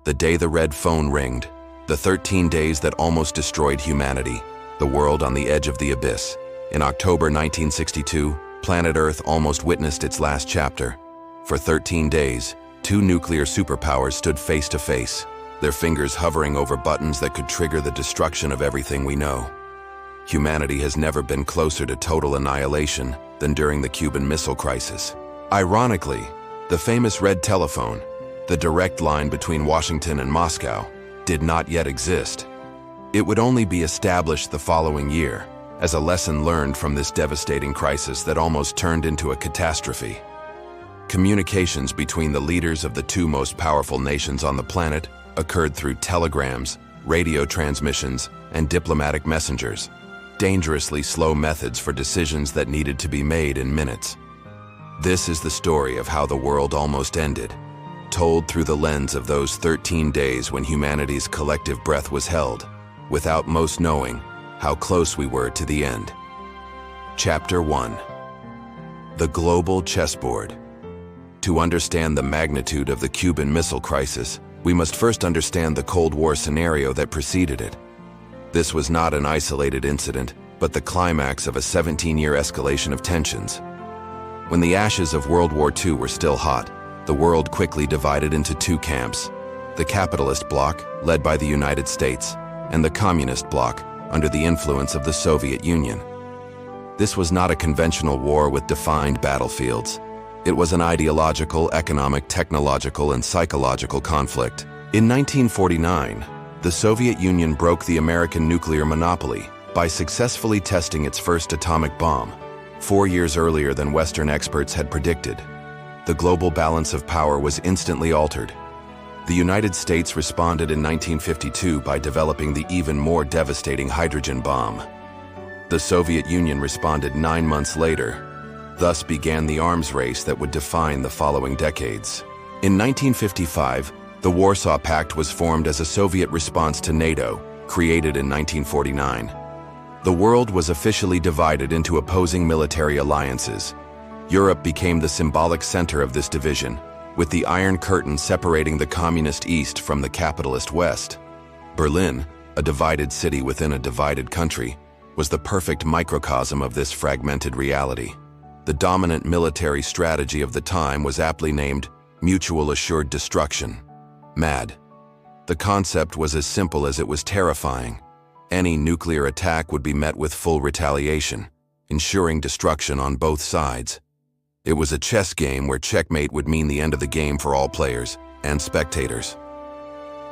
The day the red phone ringed, the 13 days that almost destroyed humanity, the world on the edge of the abyss. In October 1962, planet Earth almost witnessed its last chapter. For 13 days, two nuclear superpowers stood face to face, their fingers hovering over buttons that could trigger the destruction of everything we know. Humanity has never been closer to total annihilation than during the Cuban Missile Crisis. Ironically, the famous red telephone, the direct line between Washington and Moscow, did not yet exist. It would only be established the following year, as a lesson learned from this devastating crisis that almost turned into a catastrophe. Communications between the leaders of the two most powerful nations on the planet occurred through telegrams, radio transmissions, and diplomatic messengers, dangerously slow methods for decisions that needed to be made in minutes. This is the story of how the world almost ended, told through the lens of those 13 days when humanity's collective breath was held, without most knowing how close we were to the end. Chapter 1. The Global Chessboard. To understand the magnitude of the Cuban Missile Crisis, we must first understand the Cold War scenario that preceded it. This was not an isolated incident, but the climax of a 17-year escalation of tensions. When the ashes of World War II were still hot, the world quickly divided into two camps: the capitalist bloc, led by the United States, and the communist bloc, under the influence of the Soviet Union. This was not a conventional war with defined battlefields. It was an ideological, economic, technological, and psychological conflict. In 1949, the Soviet Union broke the American nuclear monopoly by successfully testing its first atomic bomb, 4 years earlier than Western experts had predicted. The global balance of power was instantly altered. The United States responded in 1952 by developing the even more devastating hydrogen bomb. The Soviet Union responded 9 months later. Thus began the arms race that would define the following decades. In 1955, the Warsaw Pact was formed as a Soviet response to NATO, created in 1949. The world was officially divided into opposing military alliances. Europe became the symbolic center of this division, with the Iron Curtain separating the communist East from the capitalist West. Berlin, a divided city within a divided country, was the perfect microcosm of this fragmented reality. The dominant military strategy of the time was aptly named Mutual Assured Destruction, MAD. The concept was as simple as it was terrifying. Any nuclear attack would be met with full retaliation, ensuring destruction on both sides. It was a chess game where checkmate would mean the end of the game for all players and spectators.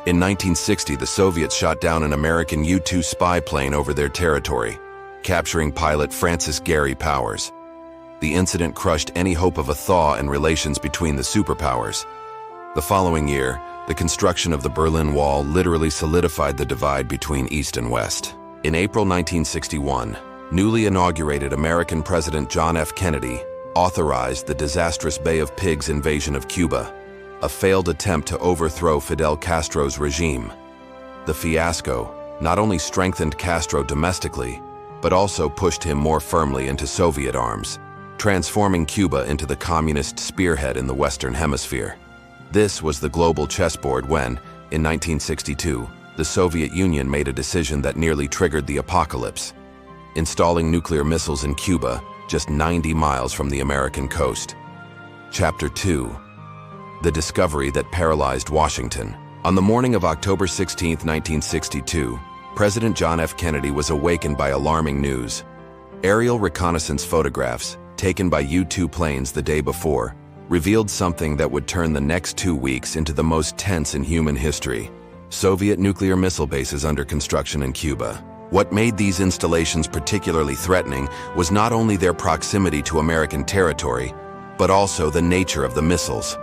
In 1960, the Soviets shot down an American U-2 spy plane over their territory, capturing pilot Francis Gary Powers. The incident crushed any hope of a thaw in relations between the superpowers. The following year, the construction of the Berlin Wall literally solidified the divide between East and West. In April 1961, newly inaugurated American President John F. Kennedy authorized the disastrous Bay of Pigs invasion of Cuba, a failed attempt to overthrow Fidel Castro's regime. The fiasco not only strengthened Castro domestically, but also pushed him more firmly into Soviet arms, transforming Cuba into the communist spearhead in the Western Hemisphere. This was the global chessboard when, in 1962, the Soviet Union made a decision that nearly triggered the apocalypse, installing nuclear missiles in Cuba, just 90 miles from the American coast. Chapter 2. The discovery that paralyzed Washington. On the morning of October 16, 1962, President John F. Kennedy was awakened by alarming news. Aerial reconnaissance photographs, taken by U-2 planes the day before, revealed something that would turn the next 2 weeks into the most tense in human history: Soviet nuclear missile bases under construction in Cuba. What made these installations particularly threatening was not only their proximity to American territory, but also the nature of the missiles.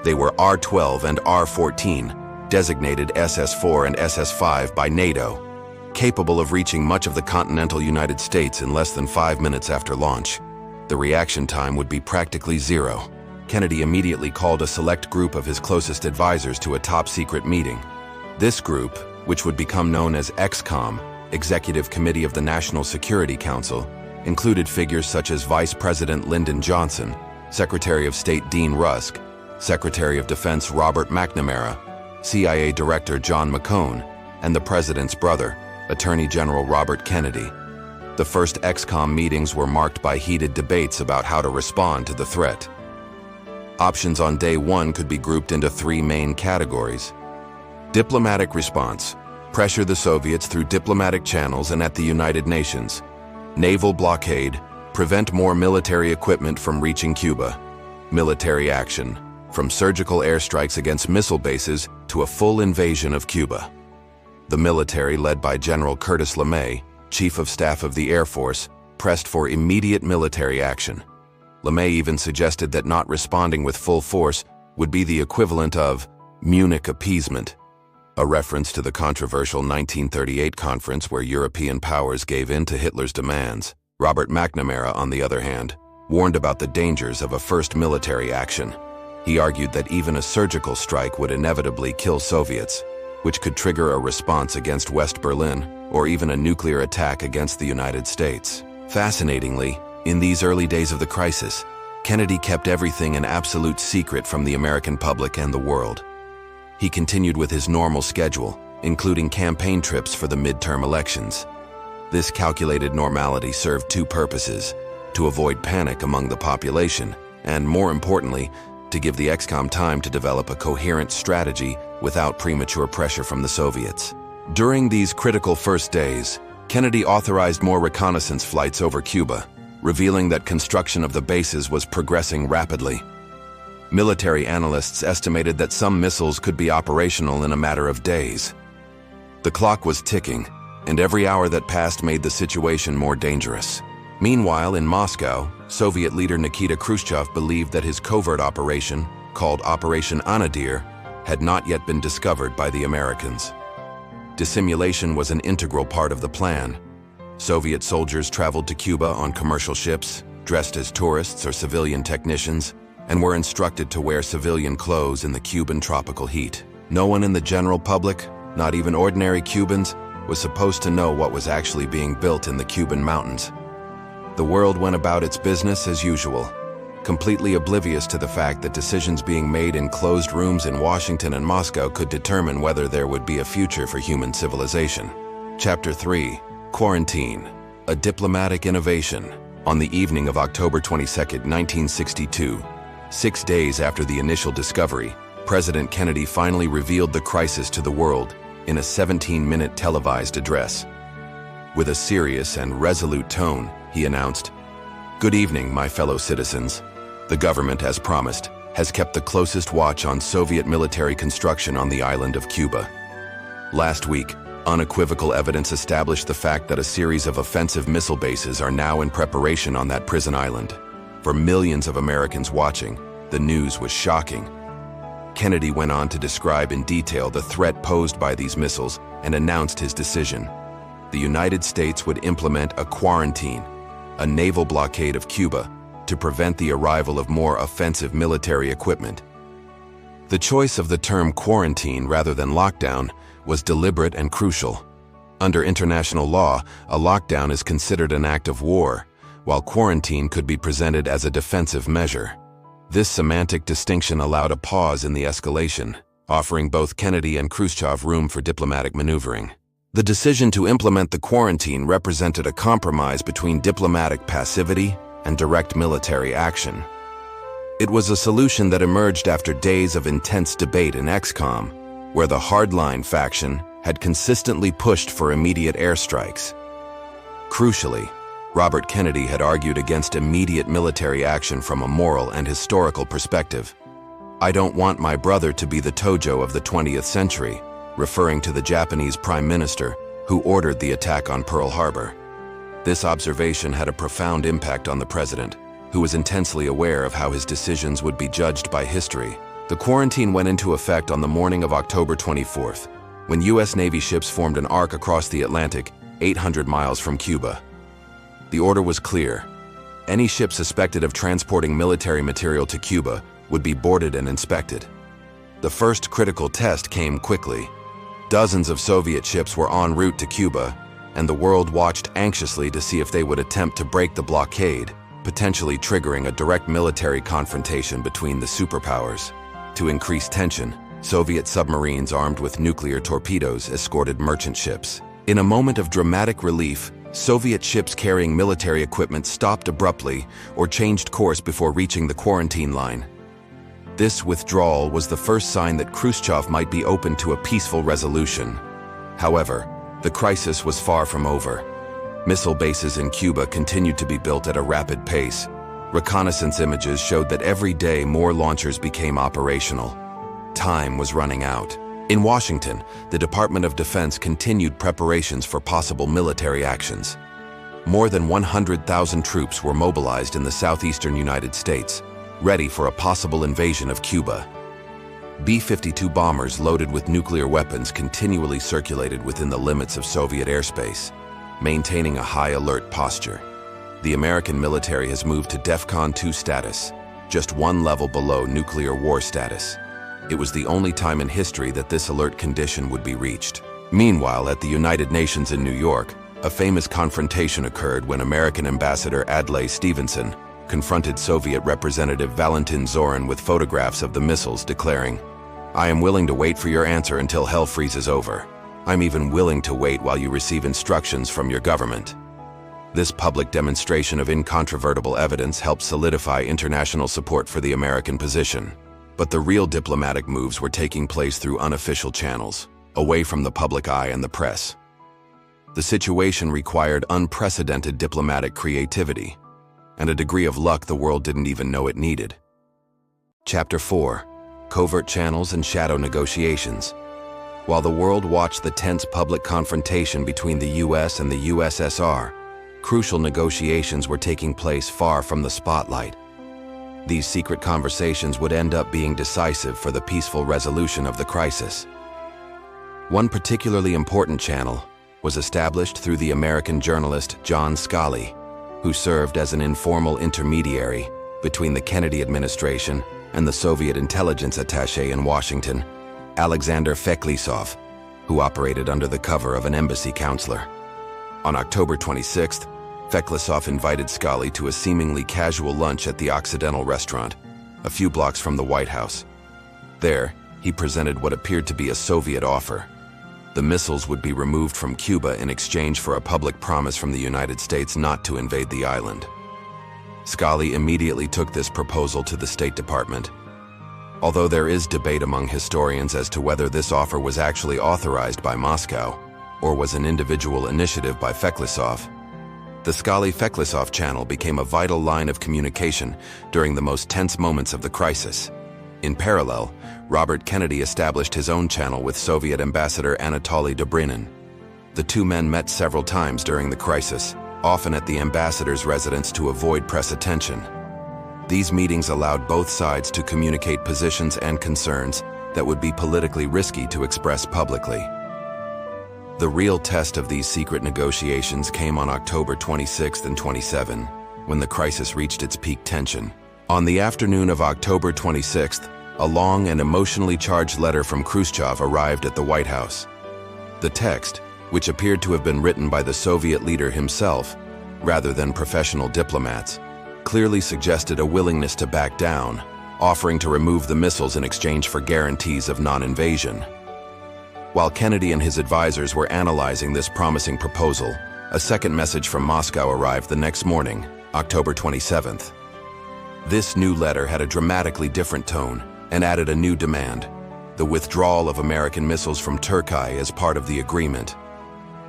They were R-12 and R-14, designated SS-4 and SS-5 by NATO, capable of reaching much of the continental United States in less than 5 minutes after launch. The reaction time would be practically zero. Kennedy immediately called a select group of his closest advisors to a top-secret meeting. This group, which would become known as EXCOM, Executive Committee of the National Security Council, included figures such as Vice President Lyndon Johnson, Secretary of State Dean Rusk, Secretary of Defense Robert McNamara, CIA Director John McCone, and the president's brother, Attorney General Robert Kennedy. The first ExComm meetings were marked by heated debates about how to respond to the threat. Options on day one could be grouped into three main categories. Diplomatic response: pressure the Soviets through diplomatic channels and at the United Nations. Naval blockade: prevent more military equipment from reaching Cuba. Military action: from surgical airstrikes against missile bases to a full invasion of Cuba. The military, led by General Curtis LeMay, Chief of Staff of the Air Force, pressed for immediate military action. LeMay even suggested that not responding with full force would be the equivalent of Munich appeasement, a reference to the controversial 1938 conference where European powers gave in to Hitler's demands. Robert McNamara, on the other hand, warned about the dangers of a first military action. He argued that even a surgical strike would inevitably kill Soviets, which could trigger a response against West Berlin or even a nuclear attack against the United States. Fascinatingly, in these early days of the crisis, Kennedy kept everything an absolute secret from the American public and the world. He continued with his normal schedule, including campaign trips for the midterm elections. This calculated normality served two purposes: to avoid panic among the population, and more importantly, to give the ExComm time to develop a coherent strategy without premature pressure from the Soviets. During these critical first days, Kennedy authorized more reconnaissance flights over Cuba, revealing that construction of the bases was progressing rapidly. Military analysts estimated that some missiles could be operational in a matter of days. The clock was ticking, and every hour that passed made the situation more dangerous. Meanwhile, in Moscow, Soviet leader Nikita Khrushchev believed that his covert operation, called Operation Anadyr, had not yet been discovered by the Americans. Dissimulation was an integral part of the plan. Soviet soldiers traveled to Cuba on commercial ships, dressed as tourists or civilian technicians, and were instructed to wear civilian clothes in the Cuban tropical heat. No one in the general public, not even ordinary Cubans, was supposed to know what was actually being built in the Cuban mountains. The world went about its business as usual, completely oblivious to the fact that decisions being made in closed rooms in Washington and Moscow could determine whether there would be a future for human civilization. Chapter 3: Quarantine, a diplomatic innovation. On the evening of October 22, 1962, 6 days after the initial discovery, President Kennedy finally revealed the crisis to the world in a 17-minute televised address. With a serious and resolute tone, he announced, "Good evening, my fellow citizens. The government, as promised, has kept the closest watch on Soviet military construction on the island of Cuba. Last week, unequivocal evidence established the fact that a series of offensive missile bases are now in preparation on that prison island. For millions of Americans watching, the news was shocking." Kennedy went on to describe in detail the threat posed by these missiles and announced his decision. The United States would implement a quarantine, a naval blockade of Cuba, to prevent the arrival of more offensive military equipment. The choice of the term quarantine rather than lockdown was deliberate and crucial. Under international law, a lockdown is considered an act of war, while quarantine could be presented as a defensive measure. This semantic distinction allowed a pause in the escalation, offering both Kennedy and Khrushchev room for diplomatic maneuvering. The decision to implement the quarantine represented a compromise between diplomatic passivity and direct military action. It was a solution that emerged after days of intense debate in ExComm, where the hardline faction had consistently pushed for immediate airstrikes. Crucially, Robert Kennedy had argued against immediate military action from a moral and historical perspective. "I don't want my brother to be the Tojo of the 20th century," referring to the Japanese Prime Minister who ordered the attack on Pearl Harbor. This observation had a profound impact on the president, who was intensely aware of how his decisions would be judged by history. The quarantine went into effect on the morning of October 24th, when U.S. Navy ships formed an arc across the Atlantic, 800 miles from Cuba. The order was clear. Any ship suspected of transporting military material to Cuba would be boarded and inspected. The first critical test came quickly. Dozens of Soviet ships were en route to Cuba, and the world watched anxiously to see if they would attempt to break the blockade, potentially triggering a direct military confrontation between the superpowers. To increase tension, Soviet submarines armed with nuclear torpedoes escorted merchant ships. In a moment of dramatic relief, Soviet ships carrying military equipment stopped abruptly or changed course before reaching the quarantine line. This withdrawal was the first sign that Khrushchev might be open to a peaceful resolution. However, the crisis was far from over. Missile bases in Cuba continued to be built at a rapid pace. Reconnaissance images showed that every day more launchers became operational. Time was running out. In Washington, the Department of Defense continued preparations for possible military actions. More than 100,000 troops were mobilized in the southeastern United States, ready for a possible invasion of Cuba. B-52 bombers loaded with nuclear weapons continually circulated within the limits of Soviet airspace, maintaining a high alert posture. The American military has moved to DEFCON 2 status, just one level below nuclear war status. It was the only time in history that this alert condition would be reached. Meanwhile, at the United Nations in New York, a famous confrontation occurred when American Ambassador Adlai Stevenson confronted Soviet Representative Valentin Zorin with photographs of the missiles, declaring, "I am willing to wait for your answer until hell freezes over. I'm even willing to wait while you receive instructions from your government." This public demonstration of incontrovertible evidence helped solidify international support for the American position. But the real diplomatic moves were taking place through unofficial channels, away from the public eye and the press. The situation required unprecedented diplomatic creativity, and a degree of luck the world didn't even know it needed. Chapter 4: Covert Channels and Shadow Negotiations. While the world watched the tense public confrontation between the US and the USSR, crucial negotiations were taking place far from the spotlight. These secret conversations would end up being decisive for the peaceful resolution of the crisis. One particularly important channel was established through the American journalist John Scully, who served as an informal intermediary between the Kennedy administration and the Soviet intelligence attaché in Washington, Alexander Feklisov, who operated under the cover of an embassy counselor. On October 26th, Feklisov invited Scully to a seemingly casual lunch at the Occidental restaurant, a few blocks from the White House. There, he presented what appeared to be a Soviet offer. The missiles would be removed from Cuba in exchange for a public promise from the United States not to invade the island. Scully immediately took this proposal to the State Department. Although there is debate among historians as to whether this offer was actually authorized by Moscow or was an individual initiative by Feklisov, the Scully-Feklisov channel became a vital line of communication during the most tense moments of the crisis. In parallel, Robert Kennedy established his own channel with Soviet Ambassador Anatoly Dobrynin. The two men met several times during the crisis, often at the ambassador's residence to avoid press attention. These meetings allowed both sides to communicate positions and concerns that would be politically risky to express publicly. The real test of these secret negotiations came on October 26th and 27, when the crisis reached its peak tension. On the afternoon of October 26th, a long and emotionally charged letter from Khrushchev arrived at the White House. The text, which appeared to have been written by the Soviet leader himself, rather than professional diplomats, clearly suggested a willingness to back down, offering to remove the missiles in exchange for guarantees of non-invasion. While Kennedy and his advisors were analyzing this promising proposal, a second message from Moscow arrived the next morning, October 27th. This new letter had a dramatically different tone and added a new demand: the withdrawal of American missiles from Turkey as part of the agreement.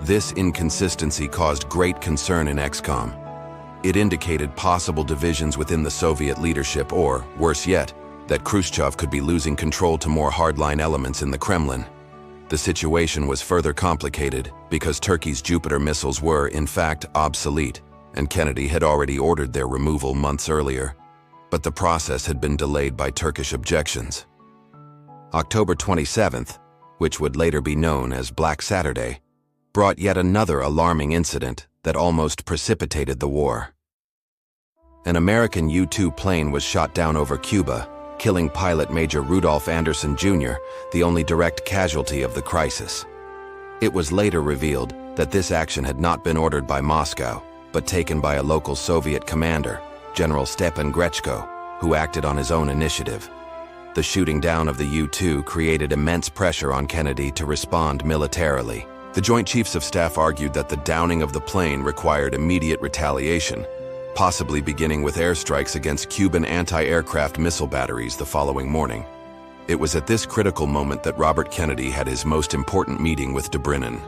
This inconsistency caused great concern in XCOM. It indicated possible divisions within the Soviet leadership or, worse yet, that Khrushchev could be losing control to more hardline elements in the Kremlin. The situation was further complicated because Turkey's Jupiter missiles were, in fact, obsolete, and Kennedy had already ordered their removal months earlier. But the process had been delayed by Turkish objections. October 27th, which would later be known as Black Saturday, brought yet another alarming incident that almost precipitated the war. An American U-2 plane was shot down over Cuba, killing pilot Major Rudolph Anderson Jr., the only direct casualty of the crisis. It was later revealed that this action had not been ordered by Moscow, but taken by a local Soviet commander, General Stepan Grechko, who acted on his own initiative. The shooting down of the U-2 created immense pressure on Kennedy to respond militarily. The Joint Chiefs of Staff argued that the downing of the plane required immediate retaliation, possibly beginning with airstrikes against Cuban anti-aircraft missile batteries the following morning. It was at this critical moment that Robert Kennedy had his most important meeting with Dobrynin.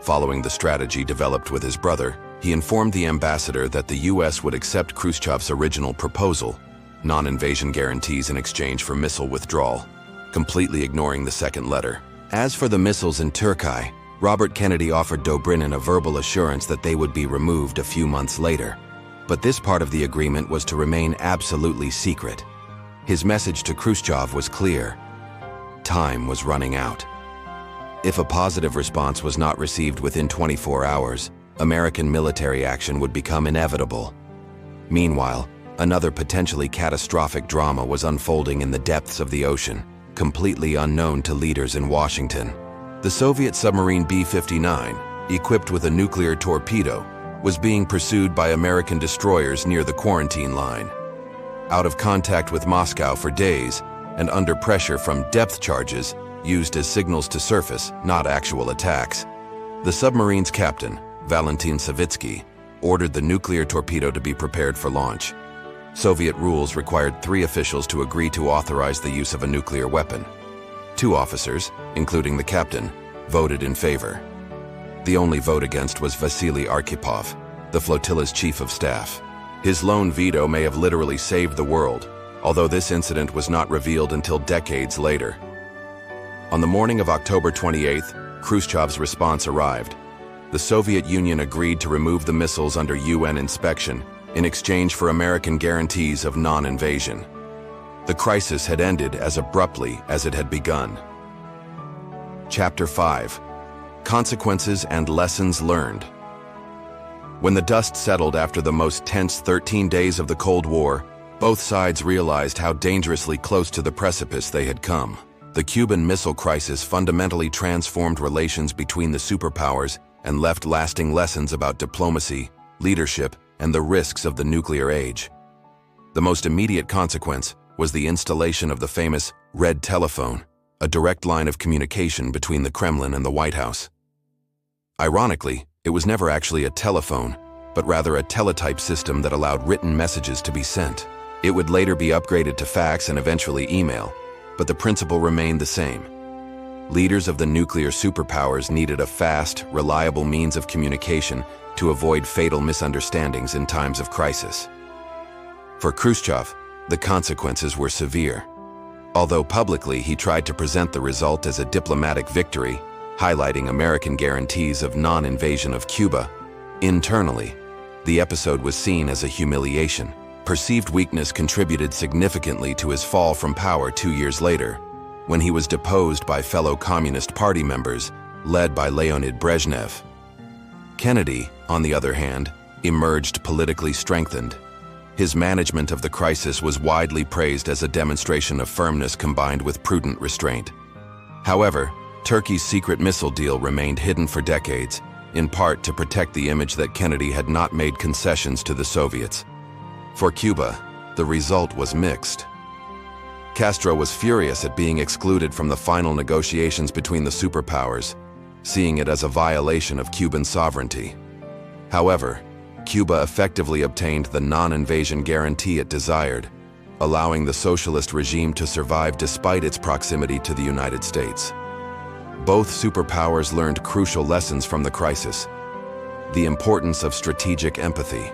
Following the strategy developed with his brother, he informed the ambassador that the U.S. would accept Khrushchev's original proposal, non-invasion guarantees in exchange for missile withdrawal, completely ignoring the second letter. As for the missiles in Turkey, Robert Kennedy offered Dobrynin a verbal assurance that they would be removed a few months later. But this part of the agreement was to remain absolutely secret. His message to Khrushchev was clear. Time was running out. If a positive response was not received within 24 hours, American military action would become inevitable. Meanwhile, another potentially catastrophic drama was unfolding in the depths of the ocean, completely unknown to leaders in Washington. The Soviet submarine B-59, equipped with a nuclear torpedo, was being pursued by American destroyers near the quarantine line. Out of contact with Moscow for days and under pressure from depth charges used as signals to surface, not actual attacks, the submarine's captain, Valentin Savitsky, ordered the nuclear torpedo to be prepared for launch. Soviet rules required 3 officials to agree to authorize the use of a nuclear weapon. 2 officers, including the captain, voted in favor. The only vote against was Vasily Arkhipov, the flotilla's chief of staff. His lone veto may have literally saved the world, although this incident was not revealed until decades later. On the morning of October 28th, Khrushchev's response arrived. The Soviet Union agreed to remove the missiles under UN inspection in exchange for American guarantees of non-invasion. The crisis had ended as abruptly as it had begun. Chapter 5. Consequences and Lessons Learned. When the dust settled after the most tense 13 days of the Cold War, both sides realized how dangerously close to the precipice they had come. The Cuban Missile Crisis fundamentally transformed relations between the superpowers and left lasting lessons about diplomacy, leadership, and the risks of the nuclear age. The most immediate consequence was the installation of the famous Red Telephone, a direct line of communication between the Kremlin and the White House. Ironically, it was never actually a telephone, but rather a teletype system that allowed written messages to be sent. It would later be upgraded to fax and eventually email, but the principle remained the same. Leaders of the nuclear superpowers needed a fast, reliable means of communication to avoid fatal misunderstandings in times of crisis. For Khrushchev, the consequences were severe. Although publicly he tried to present the result as a diplomatic victory, highlighting American guarantees of non-invasion of Cuba, internally, the episode was seen as a humiliation. Perceived weakness contributed significantly to his fall from power 2 years later, when he was deposed by fellow Communist Party members, led by Leonid Brezhnev. Kennedy, on the other hand, emerged politically strengthened. His management of the crisis was widely praised as a demonstration of firmness combined with prudent restraint. However, Turkey's secret missile deal remained hidden for decades, in part to protect the image that Kennedy had not made concessions to the Soviets. For Cuba, the result was mixed. Castro was furious at being excluded from the final negotiations between the superpowers, seeing it as a violation of Cuban sovereignty. However, Cuba effectively obtained the non-invasion guarantee it desired, allowing the socialist regime to survive despite its proximity to the United States. Both superpowers learned crucial lessons from the crisis: the importance of strategic empathy.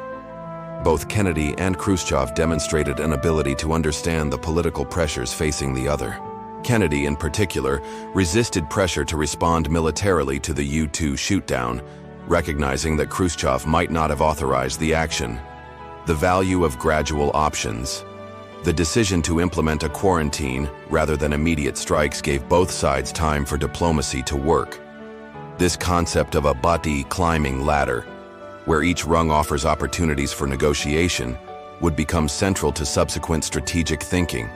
Both Kennedy and Khrushchev demonstrated an ability to understand the political pressures facing the other. Kennedy, in particular, resisted pressure to respond militarily to the U-2 shootdown, recognizing that Khrushchev might not have authorized the action. The value of gradual options. The decision to implement a quarantine rather than immediate strikes gave both sides time for diplomacy to work. This concept of a bati climbing ladder, where each rung offers opportunities for negotiation, would become central to subsequent strategic thinking.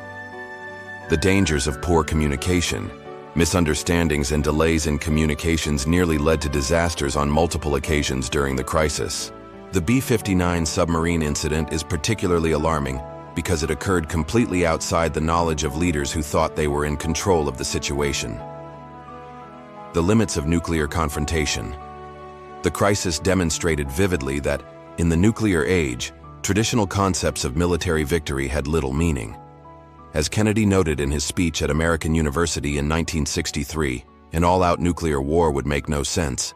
The dangers of poor communication. Misunderstandings and delays in communications nearly led to disasters on multiple occasions during the crisis. The B-59 submarine incident is particularly alarming, because it occurred completely outside the knowledge of leaders who thought they were in control of the situation. The limits of nuclear confrontation. The crisis demonstrated vividly that, in the nuclear age, traditional concepts of military victory had little meaning. As Kennedy noted in his speech at American University in 1963, an all-out nuclear war would make no sense.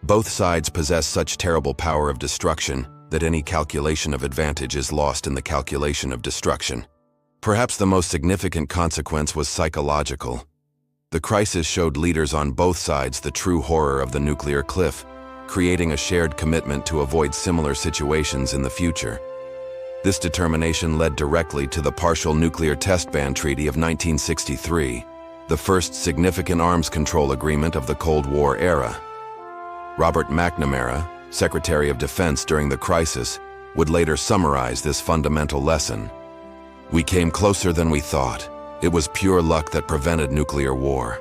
Both sides possess such terrible power of destruction that any calculation of advantage is lost in the calculation of destruction. Perhaps the most significant consequence was psychological. The crisis showed leaders on both sides the true horror of the nuclear cliff, creating a shared commitment to avoid similar situations in the future. This determination led directly to the Partial Nuclear Test Ban Treaty of 1963, the first significant arms control agreement of the Cold War era. Robert McNamara, Secretary of Defense during the crisis, would later summarize this fundamental lesson. "We came closer than we thought. It was pure luck that prevented nuclear war."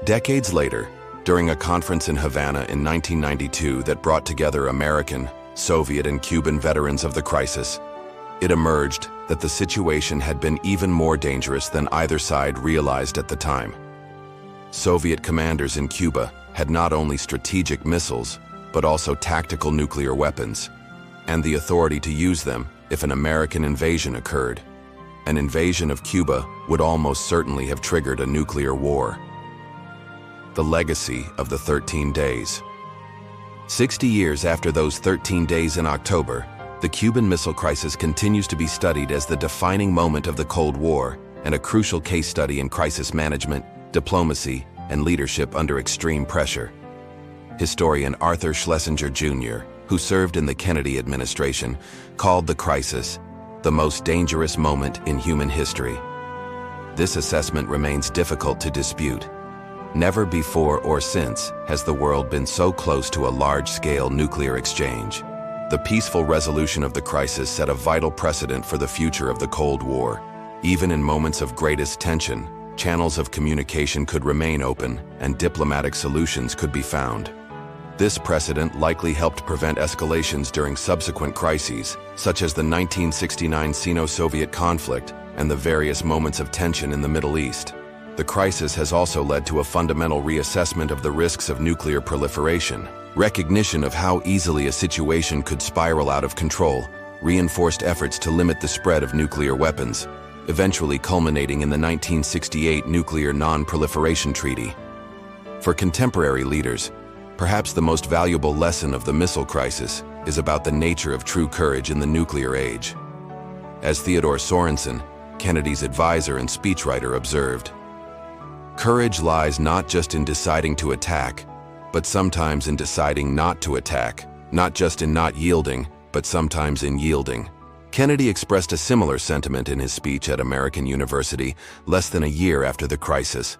Decades later, during a conference in Havana in 1992 that brought together American, Soviet, and Cuban veterans of the crisis, it emerged that the situation had been even more dangerous than either side realized at the time. Soviet commanders in Cuba had not only strategic missiles, but also tactical nuclear weapons, and the authority to use them if an American invasion occurred. An invasion of Cuba would almost certainly have triggered a nuclear war. The legacy of the 13 days. 60 years after those 13 days in October, the Cuban Missile Crisis continues to be studied as the defining moment of the Cold War and a crucial case study in crisis management, diplomacy, and leadership under extreme pressure. Historian Arthur Schlesinger Jr., who served in the Kennedy administration, called the crisis the most dangerous moment in human history. This assessment remains difficult to dispute. Never before or since has the world been so close to a large-scale nuclear exchange. The peaceful resolution of the crisis set a vital precedent for the future of the Cold War. Even in moments of greatest tension, channels of communication could remain open and diplomatic solutions could be found. This precedent likely helped prevent escalations during subsequent crises, such as the 1969 Sino-Soviet conflict and the various moments of tension in the Middle East. The crisis has also led to a fundamental reassessment of the risks of nuclear proliferation. Recognition of how easily a situation could spiral out of control reinforced efforts to limit the spread of nuclear weapons, eventually culminating in the 1968 Nuclear Non-Proliferation Treaty. For contemporary leaders, perhaps the most valuable lesson of the missile crisis is about the nature of true courage in the nuclear age. As Theodore Sorensen, Kennedy's advisor and speechwriter, observed, "Courage lies not just in deciding to attack, but sometimes in deciding not to attack, not just in not yielding, but sometimes in yielding." Kennedy expressed a similar sentiment in his speech at American University less than a year after the crisis.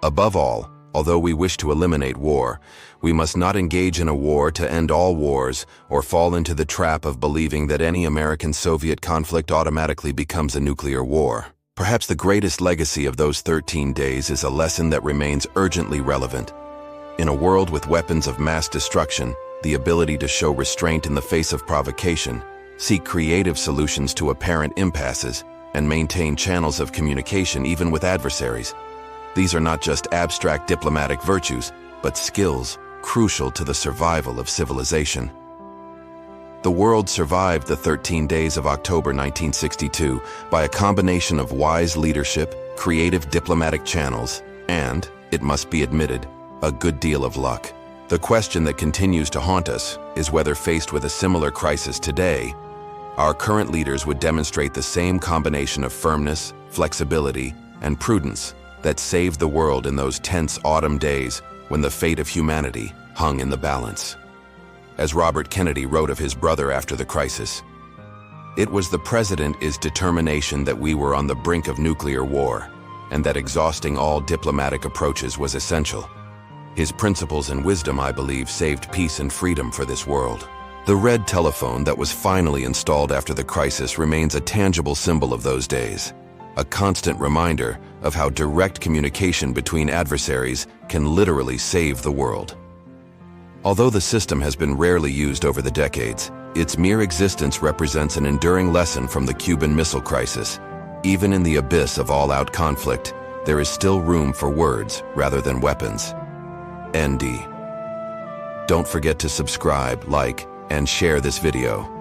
Above all, although we wish to eliminate war, we must not engage in a war to end all wars or fall into the trap of believing that any American-Soviet conflict automatically becomes a nuclear war. Perhaps the greatest legacy of those 13 days is a lesson that remains urgently relevant. In a world with weapons of mass destruction, the ability to show restraint in the face of provocation, seek creative solutions to apparent impasses, and maintain channels of communication even with adversaries. These are not just abstract diplomatic virtues, but skills crucial to the survival of civilization. The world survived the 13 days of October 1962 by a combination of wise leadership, creative diplomatic channels, and, it must be admitted, a good deal of luck. The question that continues to haunt us is whether, faced with a similar crisis today, our current leaders would demonstrate the same combination of firmness, flexibility, and prudence that saved the world in those tense autumn days when the fate of humanity hung in the balance. As Robert Kennedy wrote of his brother after the crisis, "It was the President's determination that we were on the brink of nuclear war, and that exhausting all diplomatic approaches was essential. His principles and wisdom, I believe, saved peace and freedom for this world." The red telephone that was finally installed after the crisis remains a tangible symbol of those days, a constant reminder of how direct communication between adversaries can literally save the world. Although the system has been rarely used over the decades, Its mere existence represents an enduring lesson from the Cuban Missile Crisis. Even in the abyss of all-out conflict, there is still room for words rather than weapons. ND. Don't forget to subscribe, like, and share this video.